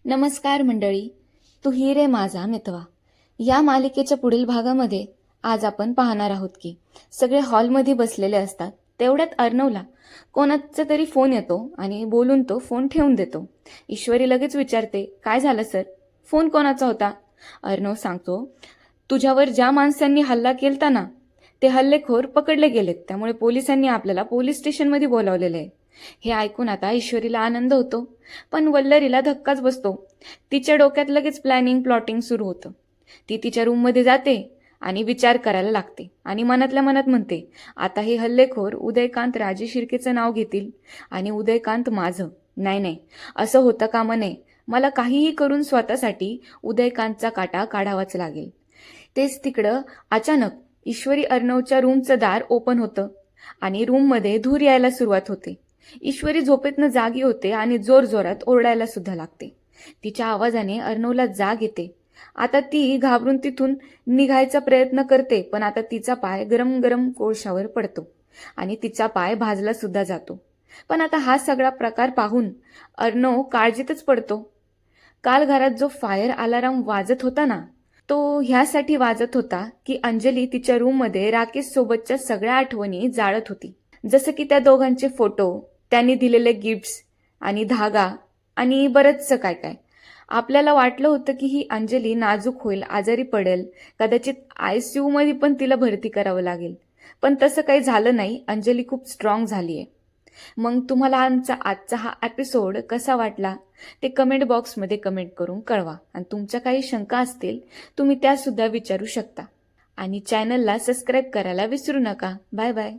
नमस्कार मंडळी, तू ही रे माझा मितवा या मालिकेच्या पुढील भागामध्ये आज आपण पाहणार आहोत की सगळे हॉलमध्ये बसलेले असतात. तेवढ्यात अर्णवला कोणाचा तरी फोन येतो आणि बोलून तो फोन ठेवून देतो. ईश्वरी लगेच विचारते, काय झालं सर? फोन कोणाचा होता? अर्णव सांगतो, तुझ्यावर ज्या माणसांनी हल्ला केलता ना, ते हल्लेखोर पकडले गेलेत, त्यामुळे पोलिसांनी आपल्याला पोलीस स्टेशनमध्ये बोलावलेले आहे. हे ऐकून आता ईश्वरीला आनंद होतो, पण वल्लरीला धक्काच बसतो. तिच्या डोक्यात लगेच प्लॅटिंग सुरू होतं. ती तिच्या रूममध्ये जाते आणि विचार करायला लागते आणि मनातल्या मनात म्हणते, आता हे हल्लेखोर उदयकांत राजे शिर्केचं नाव घेतील आणि उदयकांत माझं. नाही नाही, असं होतं कामा नये. मला काहीही करून स्वतःसाठी उदयकांतचा काटा काढावाच लागेल. तेच तिकडं अचानक ईश्वरी अर्णवच्या रूमचं दार ओपन होतं आणि रूममध्ये धूर यायला सुरुवात होते. ईश्वरी झोपेतनं जागी होते आणि जोरजोरात ओरडायला सुद्धा लागते. तिच्या आवाजाने अर्णवला जाग येते. आता ती घाबरून तिथून निघायचा प्रयत्न करते, पण आता तिचा पाय गरम गरम कोळशावर पडतो आणि तिचा पाय भाजला सुद्धा जातो. पण आता हा सगळा प्रकार पाहून अर्णव काळजीतच पडतो. काल घरात जो फायर अलार्म वाजत होता ना, तो ह्यासाठी वाजत होता की अंजली तिच्या रूममध्ये राकेश सोबतच्या सगळ्या आठवणी जाळत होती. जसं की त्या दोघांचे फोटो, त्यांनी दिलेले गिफ्ट्स आणि धागा आणि बरंचसं काय काय. आपल्याला वाटलं होतं की ही अंजली नाजूक होईल, आजारी पडेल, कदाचित ICU मध्ये पण तिला भरती करावं लागेल. पण तसं काही झालं नाही. अंजली खूप स्ट्रॉंग झाली आहे. मग तुम्हाला आजचा हा एपिसोड कसा वाटला ते कमेंट बॉक्समध्ये कमेंट करून कळवा. आणि तुमच्या काही शंका असतील तुम्ही त्यासुद्धा विचारू शकता. आणि चॅनलला सबस्क्राईब करायला विसरू नका. Bye bye.